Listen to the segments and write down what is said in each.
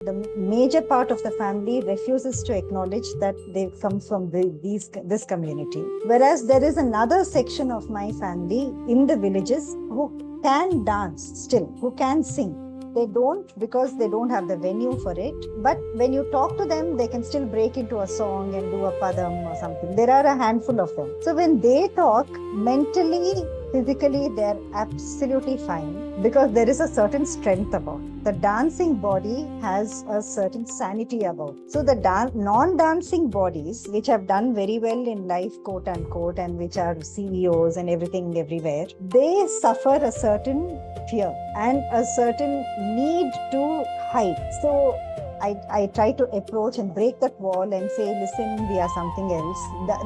The major part of the family refuses to acknowledge that they come from this community. Whereas there is another section of my family in the villages who can dance still, who can sing. They don't because they don't have the venue for it. But when you talk to them, they can still break into a song and do a padam or something. There are a handful of them. So when they talk, mentally, physically, they're absolutely fine because there is a certain strength about it. The dancing body has a certain sanity about it. So the non-dancing bodies, which have done very well in life, quote unquote, and which are CEOs and everything everywhere, they suffer a certain fear and a certain need to hide. So I try to approach and break that wall and say, listen, we are something else.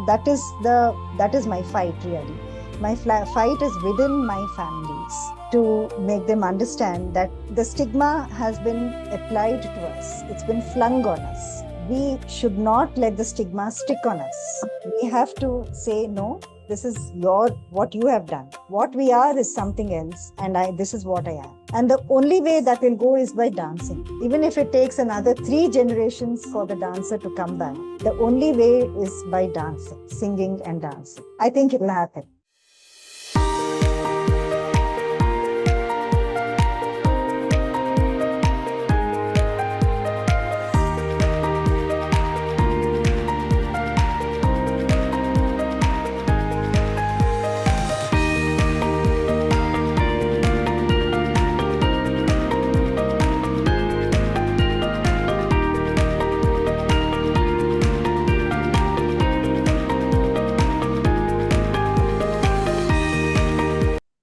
That is my fight, really. My fight is within my families to make them understand that the stigma has been applied to us. It's been flung on us. We should not let the stigma stick on us. We have to say, no, this is what you have done. What we are is something else, and this is what I am. And the only way that will go is by dancing. Even if it takes another 3 generations for the dancer to come back, the only way is by dancing, singing and dancing. I think it will happen.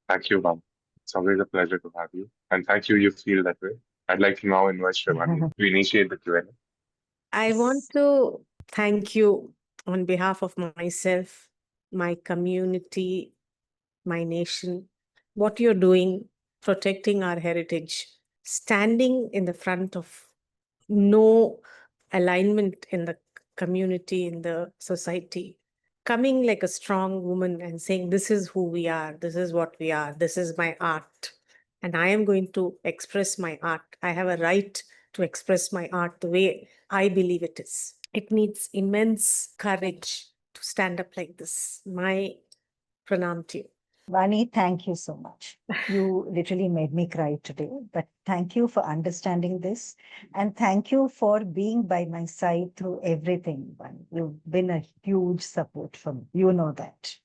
Thank you, Mom. It's always a pleasure to have you. And thank you, you feel that way. I'd like to now invite Shivani to initiate the Q&A. I want to thank you on behalf of myself, my community, my nation, what you're doing, protecting our heritage, standing in the front of no alignment in the community, in the society, coming like a strong woman and saying, this is who we are, this is what we are, this is my art, and I am going to express my art. I have a right to express my art the way I believe it is. It needs immense courage to stand up like this. My pranam to you. Vani, thank you so much. You literally made me cry today, but thank you for understanding this. And thank you for being by my side through everything, Vani. You've been a huge support for me. You know that.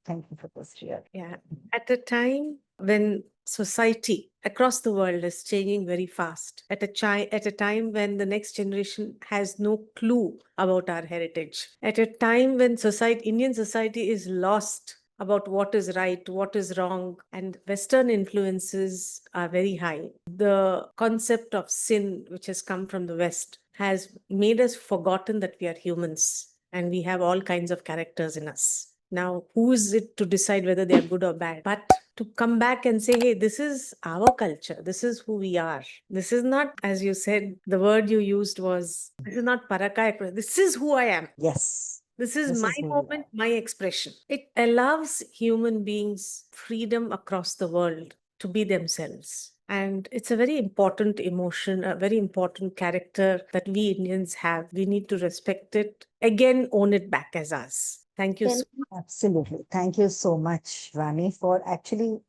Thank you for this, really. Yeah. At a time when society across the world is changing very fast, at a time when the next generation has no clue about our heritage, at a time when Indian society is lost about what is right, what is wrong, and Western influences are very high. The concept of sin, which has come from the West, has made us forgotten that we are humans and we have all kinds of characters in us. Now, who is it to decide whether they are good or bad? But to come back and say, hey, this is our culture. This is who we are. This is not, as you said, the word you used was, this is not parakaya. This is who I am. Yes. This is my moment, my expression. It allows human beings freedom across the world to be themselves. And it's a very important emotion, a very important character that we Indians have. We need to respect it. Again, own it back as us. Thank you so much. Absolutely. Thank you so much, Vani, for actually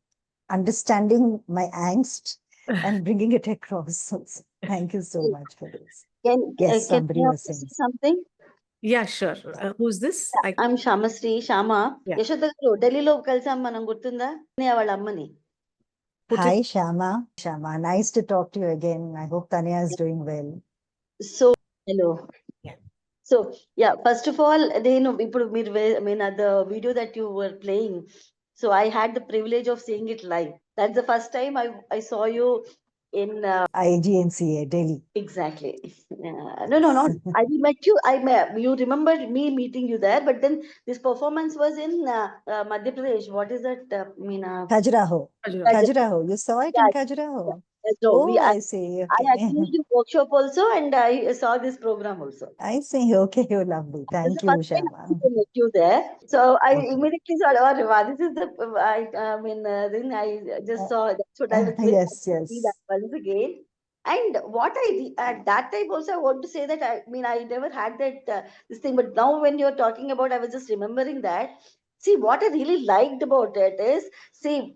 understanding my angst and bringing it across. Thank you so much for this. Yes, somebody was saying something. Yeah, sure. Who's this? I'm Shamasri, Shama. Yeah. Yashoda garu Delhiలో కలిసాం మనం గుర్తుందా వాళ్ళ అమ్మని. Hi, Shama. Shama, nice to talk to you again. I hope Tanya is doing well. So, hello. Yeah. So, yeah, first of all, the video that you were playing, so I had the privilege of seeing it live. That's the first time I saw you in IGNCA, Delhi. Exactly. No, not. I met you. You remembered me meeting you there, but then this performance was in Madhya Pradesh. What is that? Khajuraho. Khajuraho. You saw it in Khajuraho? I see. Okay. I actually did workshop also, and I saw this program also. I see. Okay, you're lovely. Thank you, Shama. I met you there, so I immediately saw, oh, wow, this is the. Then I just saw. That's what I was. Yes. See that once again. And what at that time also, I want to say that I never had that this thing, but now when you're talking about, I was just remembering that. See, what I really liked about it is, see,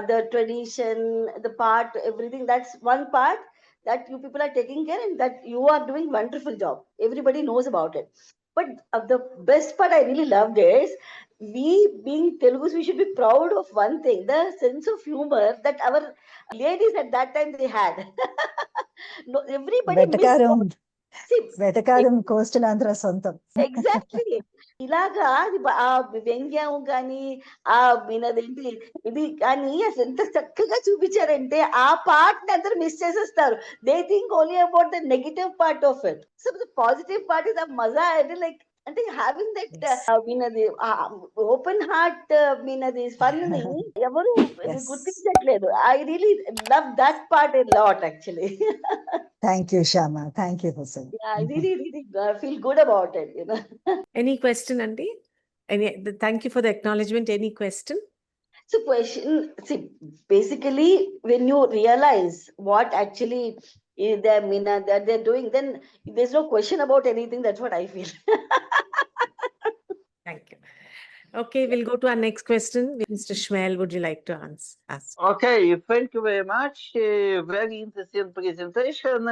the tradition, the part, everything. That's one part that you people are taking care, and that you are doing wonderful job. Everybody knows about it. But the best part I really loved is, we being Telugus, we should be proud of one thing: the sense of humor that our ladies at that time they had. No, everybody missed. వెటకారం See, వెటకారం coastal Andhra సొంతం. Exactly ఇలాగా అది ఆ వ్యంగ్యం కానీ ఆ మీనదేంటి ఇది కానీ అసలు ఎంత చక్కగా చూపించారంటే ఆ పార్ట్ ని అందరూ మిస్ చేసేస్తారు. They think only about the negative part of it. So the positive part is uh మజా అంటే లైక్ అంటే హ్యావింగ్ దట్ Yes. మీనది ఓపెన్ హార్ట్ మీనది ఫన్ ని ఎవరు Yes. గుర్తించట్లేదు. I really love that part a lot actually. Thank you, Shama. Thank you, Hussein. Yeah, I really feel good about it, you know. Any question, Andy? Thank you for the acknowledgement. Any question? So question, see, basically when you realize what actually is their Meena that they're doing, then there's no question about anything. That's what I feel. Thank you. Okay, we'll go to our next question. Mr. Shmuel, would you like to ask? Okay, thank you very much. Very interesting presentation.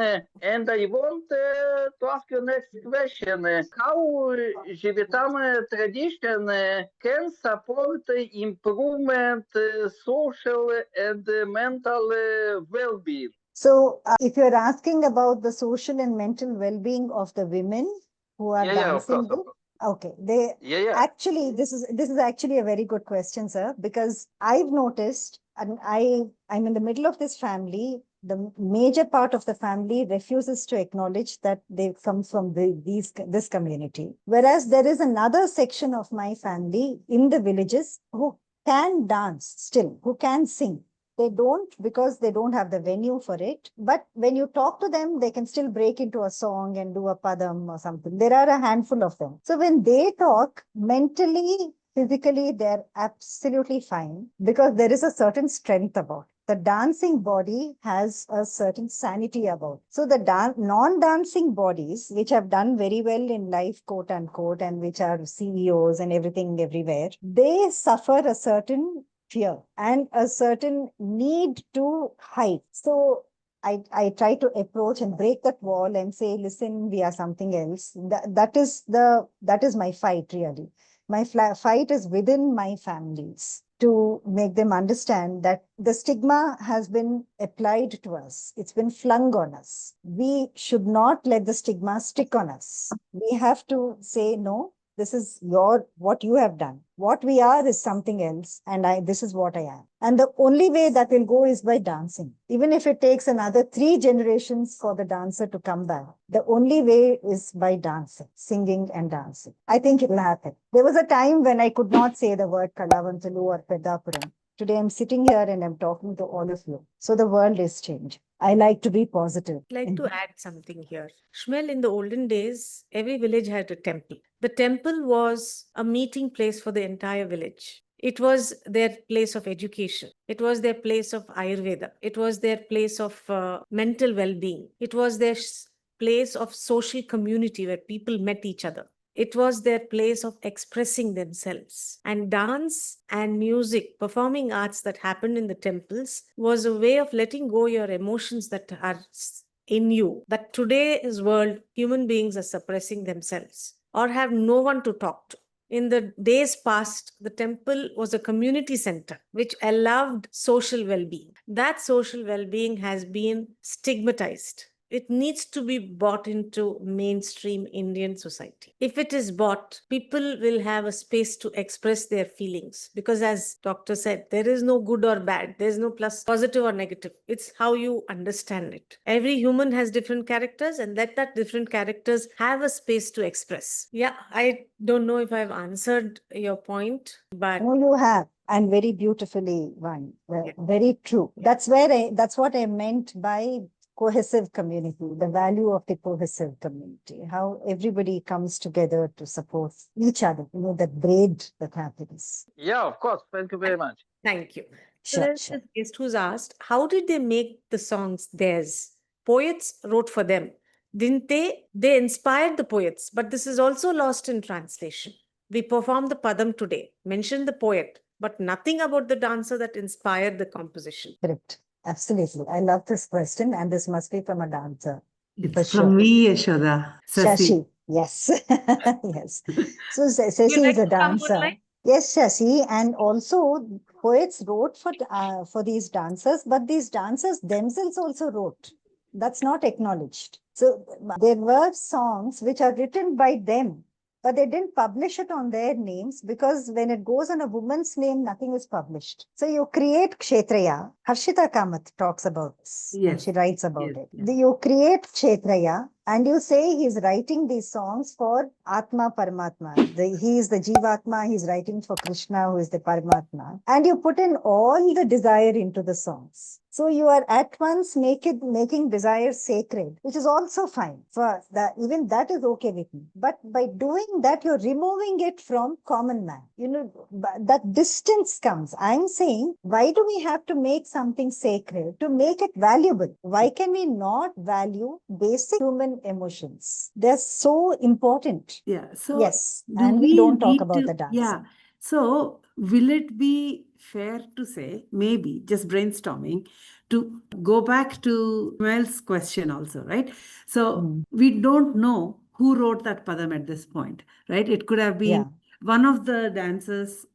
And I want to ask you next question. How Jeevitam tradition can support improvement social and mental well-being? So, if you're asking about the social and mental well-being of the women who are Yeah, of dancing, course, of course. okay, they Yeah. actually this is actually a very good question, sir, because I've noticed, and I'm in the middle of this family. The major part of the family refuses to acknowledge that they come from this community, whereas there is another section of my family in the villages who can dance still, who can sing. They don't, because they don't have the venue for it. But when you talk to them, they can still break into a song and do a padam or something. There are a handful of them. So when they talk, mentally, physically, they're absolutely fine, because there is a certain strength about it. The dancing body has a certain sanity about it. So the non-dancing bodies, which have done very well in life, quote unquote, and which are CEOs and everything everywhere, they suffer a certain fear and a certain need to hide. So I try to approach and break that wall and say, listen, we are something else. That is my fight, really. My fight is within my families, to make them understand that the stigma has been applied to us. It's been flung on us. We should not let the stigma stick on us. We have to say, no, this is what you have done. What we are is something else, and this is what I am. And the only way that will go is by dancing. Even if it takes another 3 generations for the dancer to come back, the only way is by dancing, singing and dancing. I think it will happen. There was a time when I could not say the word Kalavantulu or Pedapuram. Today I'm sitting here and I'm talking to all of you. So the world is changed. I like to be positive. I'd like to add something here. Shmuel, in the olden days, every village had a temple. The temple was a meeting place for the entire village. It was their place of education. It was their place of Ayurveda. It was their place of mental well-being. It was their place of social community where people met each other. It was their place of expressing themselves. And dance and music, performing arts that happened in the temples, was a way of letting go your emotions that are in you, that today's world, human beings are suppressing themselves or have no one to talk to. In the days past, the temple was a community center which allowed social well-being. That social well-being has been stigmatized. It needs to be brought into mainstream Indian society. If it is brought, people will have a space to express their feelings. Because as doctor said, there is no good or bad. There's no positive or negative. It's how you understand it. Every human has different characters, and let that different characters have a space to express. Yeah, I don't know if I've answered your point, but... No, you have. And very beautifully, one. Very true. Yeah. That's what I meant by cohesive community, the value of the cohesive community, how everybody comes together to support each other, that braid that happens. Yeah, of course. Thank you very much. Thank you. So there's this guest who's asked, how did they make the songs theirs? Poets wrote for them, didn't they? They inspired the poets, but this is also lost in translation. We perform the padam today, mention the poet, but nothing about the dancer that inspired the composition. Correct. Absolutely. I love this question, and this must be from a dancer. It's For from sure. me, Yashoda. Shashi. Yes. Yes. So Would you Shashi like is a to come one dancer. line? Yes, Shashi. And also poets wrote for these dancers, but these dancers themselves also wrote. That's not acknowledged. So there were songs which are written by them, but they didn't publish it on their names, because when it goes on a woman's name, nothing is published. So you create Kshetraya. Harshita Kamath talks about this, and Yes. she writes about Yes, it. yes. You create Kshetraya, and you say he's writing these songs for Atma Paramatma. He is the Jeevatma, he's writing for Krishna, who is the Paramatma. And you put in all the desire into the songs. So you are at once making desire sacred, which is also fine. For that, even that is okay with me. But by doing that, you're removing it from common man. That distance comes. I'm saying, why do we have to make something sacred to make it valuable? Why can we not value basic human emotions? They're so important. Yeah. So Yes. do And we we don't talk need about to, the dance. yeah. So will it be fair to say, maybe just brainstorming, to go back to Mel's question also, right? So we don't know who wrote that padam at this point, right? It could have been Yeah. one of the dancers.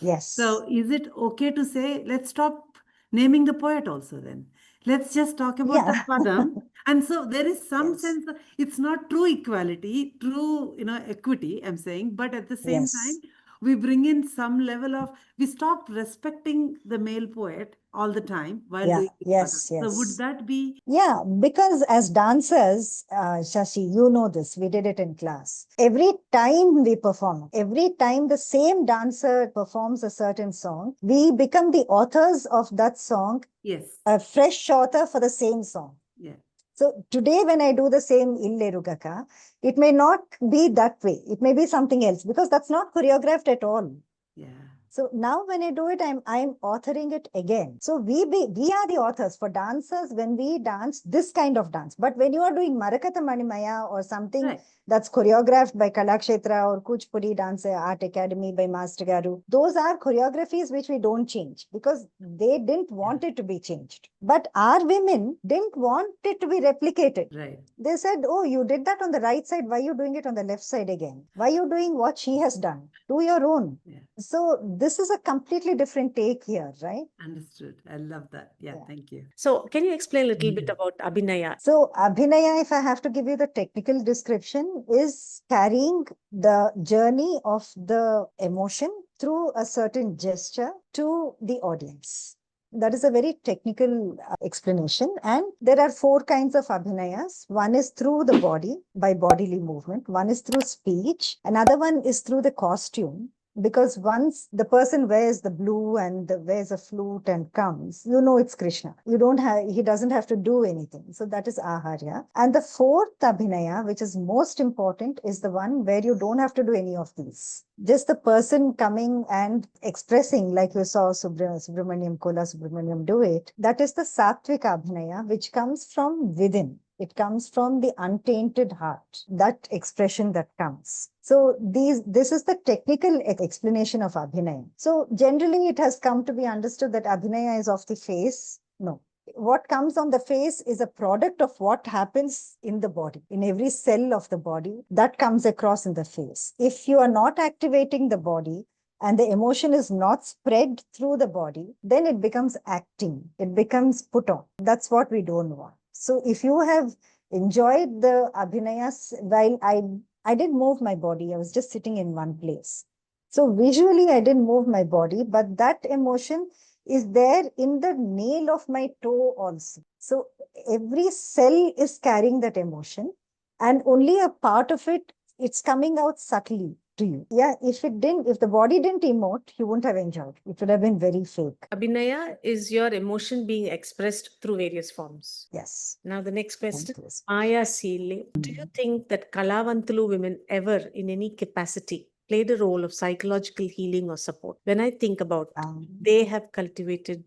Yes. So is it okay to say, let's stop naming the poet also then? Let's just talk about the Yeah. padam. And so there is some Yes. sense, it's not true equality, true, equity, I'm saying, but at the same Yes. time, we bring in some level of, we stop respecting the male poet all the time while Yeah. doing the Yes. padam. So would Yes. that be? Yeah, because as dancers, Shashi, you know this, we did it in class. Every time we perform, every time the same dancer performs a certain song, we become the authors of that song, Yes. a fresh author for the same song. Yeah. So today when I do the same Illerugaka, it may not be that way. It may be something else, because that's not choreographed at all. Yeah. So now when I do it, I'm authoring it again. So we are the authors for dancers when we dance this kind of dance. But when you are doing Marakatha Manimaya or something Right. that's choreographed by Kalakshetra or Kuchipudi Dance Art Academy by Master Garu, those are choreographies which we don't change because they didn't want it to be changed. But our women didn't want it to be replicated. Right. They said, oh, you did that on the right side. Why are you doing it on the left side again? Why are you doing what she has done? Do your own. Yeah. So this is a completely different take here, right? Understood. I love that. Yeah. Yeah. Thank you. So, can you explain a little bit about Abhinaya? So Abhinaya, if I have to give you the technical description, is carrying the journey of the emotion through a certain gesture to the audience. That is a very technical explanation. And there are 4 kinds of Abhinayas. One is through the body, by bodily movement. One is through speech. Another one is through the costume. Because once the person wears the blue and wears a flute and comes, you know it's Krishna. He doesn't have to do anything. So that is Aharya. And the 4th Abhinaya, which is most important, is the one where you don't have to do any of these. Just the person coming and expressing, like you saw Subramaniam, Kola Subramaniam do it. That is the Sattvic Abhinaya, which comes from within. It comes from the untainted heart, that expression that comes. So this is the technical explanation of Abhinaya. So generally it has come to be understood that Abhinaya is of the face. No. What comes on the face is a product of what happens in the body, in every cell of the body that comes across in the face. If you are not activating the body, and the emotion is not spread through the body, then it becomes acting. It becomes put on. That's what we don't want. So if you have enjoyed the Abhinayas, while I didn't move my body, I was just sitting in one place. So visually, I didn't move my body, but that emotion is there in the nail of my toe also. So every cell is carrying that emotion, and only a part of it, it's coming out subtly to you. Yeah, if the body didn't emote, you wouldn't have enjoyed. It would have been very fake. Abhinaya is your emotion being expressed through various forms. Yes. Now, the next question. Thank you. Maya Seele, do you think that Kalavantulu women ever, in any capacity, played a role of psychological healing or support? When I think about they have cultivated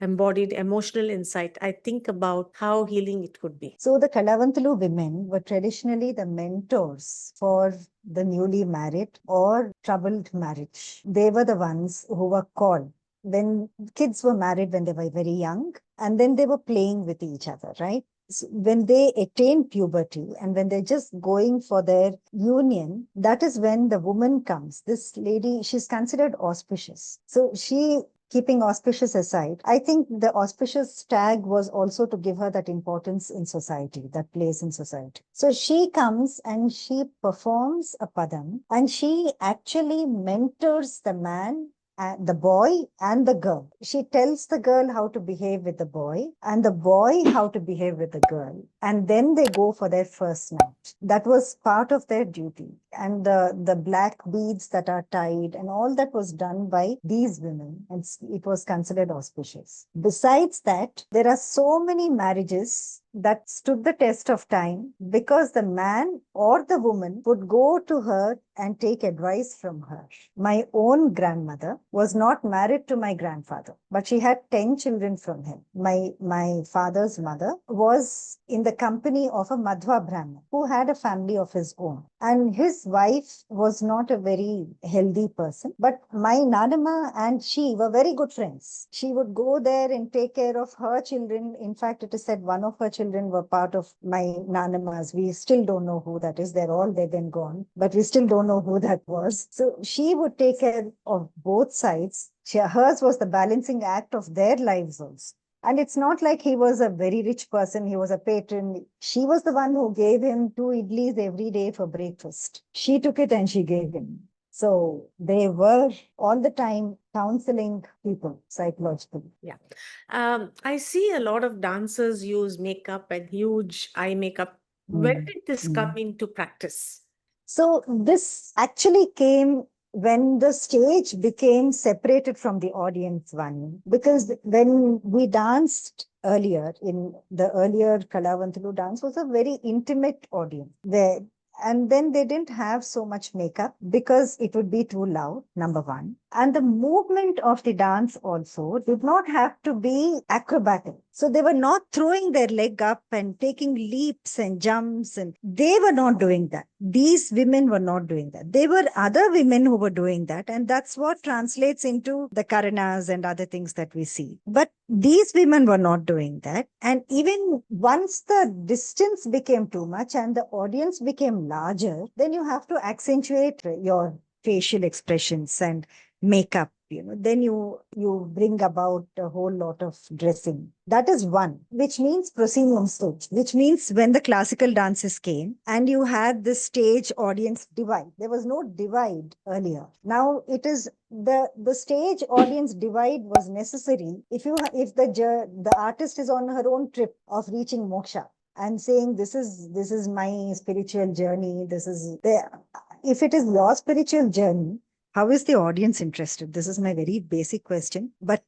embodied emotional insight, I think about how healing it could be. So the Kalavantulu women were traditionally the mentors for the newly married or troubled marriage. They were the ones who were called when kids were married when they were very young, and then they were playing with each other, right? So when they attain puberty and when they're just going for their union, that is when the woman comes. This lady, she's considered auspicious. So she, keeping auspicious aside, I think the auspicious tag was also to give her that importance in society, that place in society. So she comes and she performs a padam and she actually mentors the man, the boy and the girl. She tells the girl how to behave with the boy and the boy how to behave with the girl. And then they go for their first night. That was part of their duty. And the black beads that are tied and all that was done by these women. And it was considered auspicious. Besides that, there are so many marriages that stood the test of time because the man or the woman would go to her and take advice from her. My own grandmother was not married to my grandfather, but she had 10 children from him. My father's mother was in the company of a Madhva Brahmin who had a family of his own. And his wife was not a very healthy person, but my Nanama and she were very good friends. She would go there and take care of her children. In fact, it is said one of her children were part of my Nanamas. We still don't know who that is. They're all dead and gone, but we still don't know who that was. So she would take care of both sides. Hers was the balancing act of their lives also. And it's not like he was a very rich person. He was a patron. She was the one who gave him 2 idlis every day for breakfast. She took it and she gave him. So they were all the time counseling people psychologically. Yeah. I see a lot of dancers use makeup and huge eye makeup. When did this come into practice? So this actually came when the stage became separated from the audience, one, because when we danced earlier, in the earlier Kalavantulu dance was a very intimate audience where, and then they didn't have so much makeup because it would be too loud, number one. And the movement of the dance also did not have to be acrobatic. So they were not throwing their leg up and taking leaps and jumps, and they were not doing that. These women were not doing that. There were other women who were doing that, and that's what translates into the karanas and other things that we see. But these women were not doing that. And even once the distance became too much and the audience became larger, then you have to accentuate your facial expressions and makeup, then you bring about a whole lot of dressing. That is one, which means proscenium stage, which means when the classical dances came and you had this stage audience divide. There was no divide earlier. Now it is the stage audience divide was necessary if the artist is on her own trip of reaching moksha and saying this is my spiritual journey. If it is your spiritual journey, how is the audience interested? This is my very basic question, but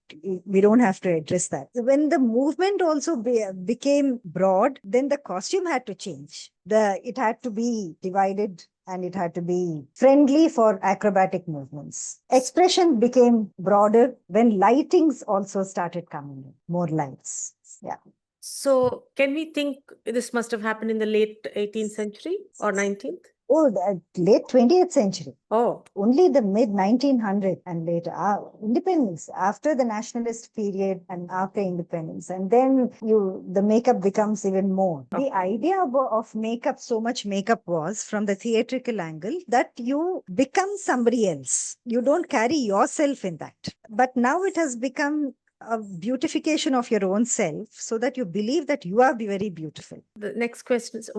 we don't have to address that. When the movement also became broad, then the costume had to change. It had to be divided and it had to be friendly for acrobatic movements. Expression became broader when lightings also started coming in, more lights. Yeah. So can we think this must have happened in the late 18th century or 19th? Oh, the late 20th century. Oh. Only the mid 1900s and later, independence, after the nationalist period and after independence. And then the makeup becomes even more. The idea of makeup, so much makeup was from the theatrical angle that you become somebody else. You don't carry yourself in that. But now it has become a beautification of your own self so that you believe that you are very beautiful. The next question is,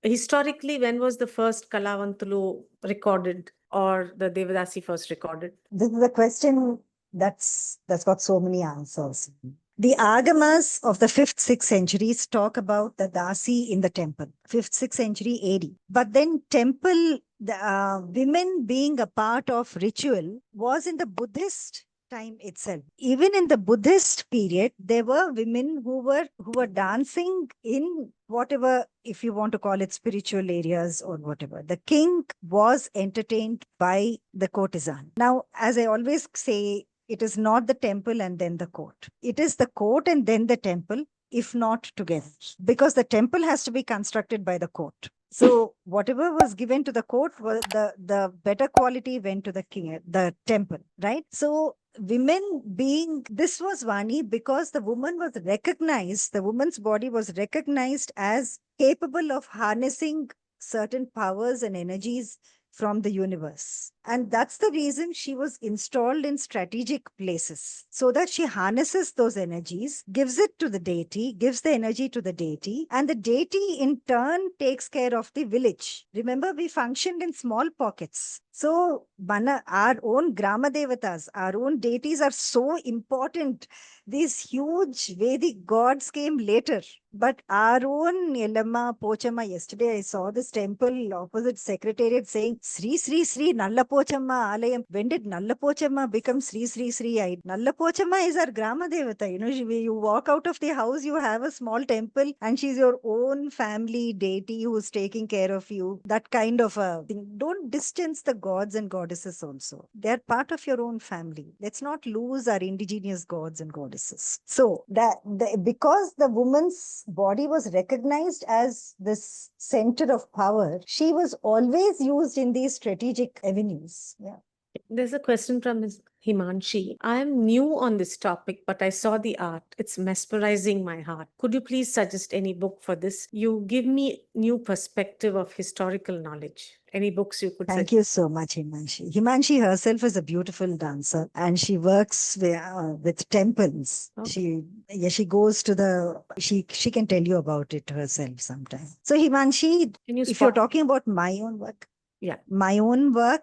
historically, when was the first Kalavantulu recorded or the Devadasi first recorded? This is a question that's got so many answers. The Agamas of the 5th, 6th centuries talk about the Dasi in the temple, 5th, 6th century AD. But then temple, women being a part of ritual was in the Buddhist time itself. Even in the Buddhist period, there were women who were dancing in whatever, if you want to call it spiritual areas or whatever. The king was entertained by the courtesan. Now, as I always say, It is not the temple and then the court. It is the court and then the temple, if not together, because the temple has to be constructed by the court. So whatever was given to the court, was the better quality went to the king, the temple, right? So women being, this was Vani because the woman was recognized, the woman's body was recognized as capable of harnessing certain powers and energies from the universe. And that's the reason she was installed in strategic places, so that she harnesses those energies, gives it to the deity, gives the energy to the deity, and the deity in turn takes care of the village. Remember, we functioned in small pockets. So our own Grama Devatas, our own deities are so important. These huge Vedic gods came later. But our own Yellamma, Pochama, yesterday I saw this temple opposite Secretariat saying, Sri Sri Sri Nalla Pochama Alayam. When did Nalla Pochama become Sri Sri Sri? Nalla Pochama is our Grama Devata. You know, you walk out of the house, you have a small temple, and she's your own family deity who's taking care of you. That kind of a thing. Don't distance the gods and goddesses also. They're part of your own family. Let's not lose our indigenous gods and goddesses. So because the woman's body was recognized as this center of power, she was always used in these strategic avenues. Yeah. There's a question from Ms. Himanshi. I am new on this topic, but I saw the art. It's mesmerizing my heart. Could you please suggest any book for this? You give me new perspective of historical knowledge. Any books you could Thank suggest? you so much, Himanshi. Himanshi herself is a beautiful dancer, and she works with temples. Okay. She goes to she can tell you about it herself sometime. So Himanshi, Can you if you're spot? talking about my own work, Yeah. my own work,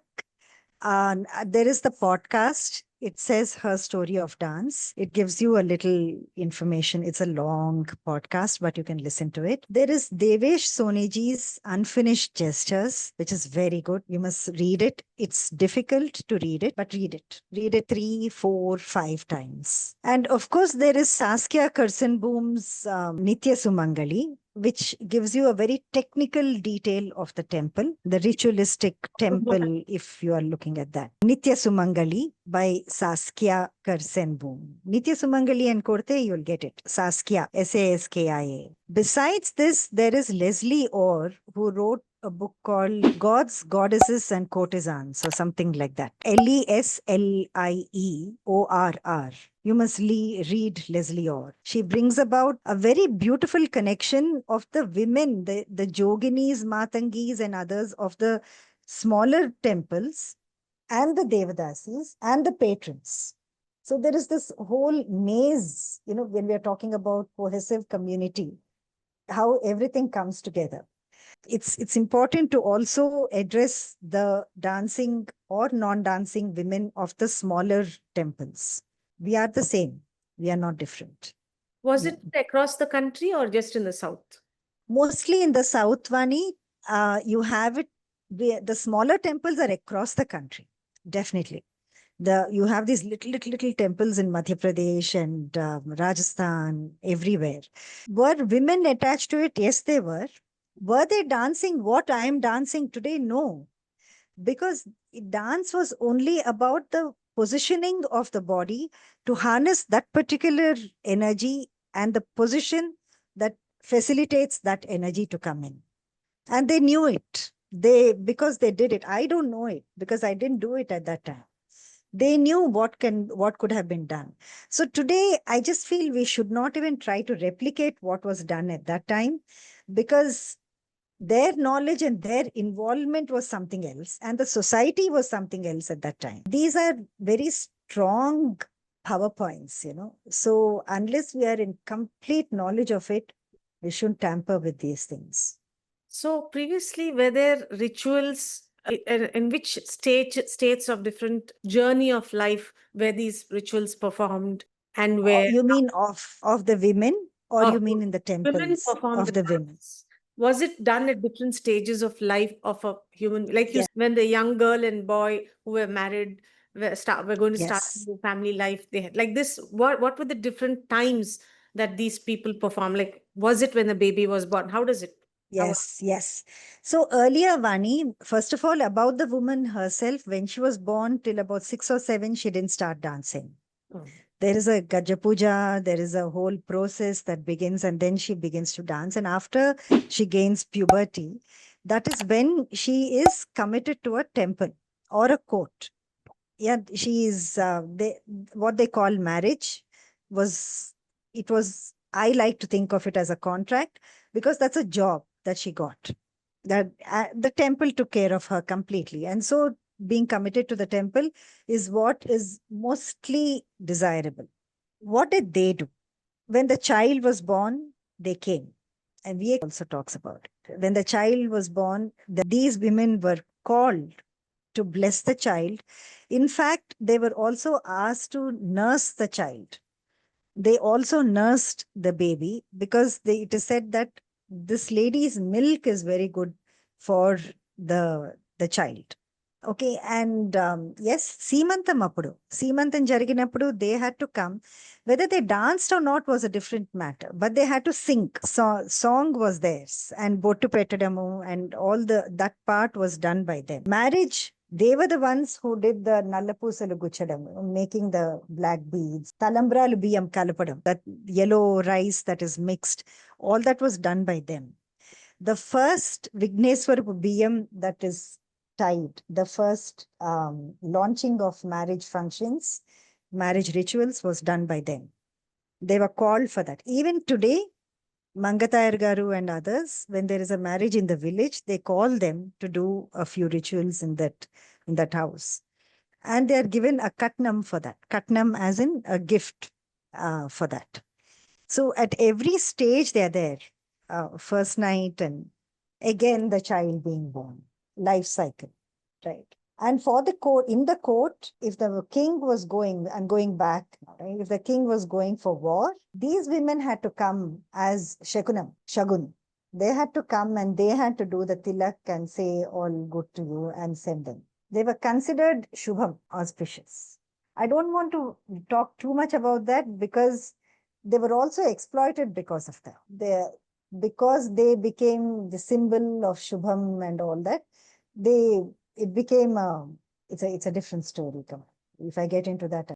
there is the podcast. It says Her Story of Dance. It gives you a little information. It's a long podcast, but you can listen to it. There is Devesh Soneji's Unfinished Gestures, which is very good. You must read it. It's difficult to read it, but read it. Read it 3, 4, 5 times. And of course, there is Saskia Kursenboom's Nitya Sumangali, which gives you a very technical detail of the temple, the ritualistic temple, if you are looking at that. Nitya Sumangali by Saskia Kursenboom. Nitya Sumangali and Korte, you'll get it. Saskia, Saskia. Besides this, there is Leslie Orr, who wrote a book called Gods, Goddesses and Courtesans, or something like that. Leslieorr. You must read Leslie Orr. She brings about a very beautiful connection of the women, the Joginis, Matangis, and others of the smaller temples, and the Devadasis, and the patrons. So there is this whole maze, you know, when we are talking about cohesive community, how everything comes together. It's important to also address the dancing or non-dancing women of the smaller temples. We are the same. We are not different. Was it across the country or just in the south? Mostly in the South, Vani, you have it. The smaller temples are across the country. Definitely. You have these little temples in Madhya Pradesh and Rajasthan, everywhere. Were women attached to it? Yes, they were. Were they dancing what I am dancing today? No. Because dance was only about the positioning of the body to harness that particular energy and the position that facilitates that energy to come in. And they knew it. Because they did it. I don't know it because I didn't do it at that time. They knew what could have been done. So today, I just feel we should not even try to replicate what was done at that time, because their knowledge and their involvement was something else, and the society was something else at that time. These are very strong PowerPoints, you know. So unless we are in complete knowledge of it, we shouldn't tamper with these things. So previously, were there rituals in which states of different journey of life where these rituals performed, and where You mean of the women, or you mean in the women temples performed of the women? dance? Was it done at different stages of life of a human? Like you, when the young girl and boy who were married were going to start Yes. a new family life, they had like this. What were the different times that these people perform? Like, was it when the baby was born? How does it? Yes, yes. So earlier, Vani, first of all, about the woman herself, when she was born till about 6 or 7, she didn't start dancing. There is a Gaja Puja, there is a whole process that begins, and then she begins to dance. And after she gains puberty, that is when she is committed to a temple or a court. Yeah, she is, what they call marriage was, it was, I like to think of it as a contract because that's a job that she got. That the temple took care of her completely. And so being committed to the temple is what is mostly desirable. What did they do? When the child was born, they came. And we also talks about it. When the child was born, these women were called to bless the child. In fact, they were also asked to nurse the child. They also nursed the baby because it is said that this lady's milk is very good for the child. Okay, and yes, Seemantam appudu. Seemantam jariginapudu, they had to come. Whether they danced or not was a different matter, but they had to sing. Song was theirs, and Bottu Pettadamu and all that part was done by them. Marriage, they were the ones who did the Nallapusalu Guchadamu, making the black beads, Talambralu Biyam Kalapadam, that yellow rice that is mixed, all that was done by them. The first Vigneswar Biyam that is tied, the first launching of marriage functions, marriage rituals was done by them. They were called for that. Even today, Mangatayar Garu and others, when there is a marriage in the village, they call them to do a few rituals in that house. And they are given a katnam for that. Katnam as in a gift for that. So at every stage they are there. First night and again the child being born. Life cycle, right? And for the court, in the court, if the king was going, I'm going back, right? If the king was going for war, these women had to come as Shagun. They had to come and they had to do the tilak and say all good to you and send them. They were considered Shubham, auspicious. I don't want to talk too much about that because they were also exploited because of that. Because they became the symbol of Shubham and all that, it became it's a different story. Come on. If I get into that.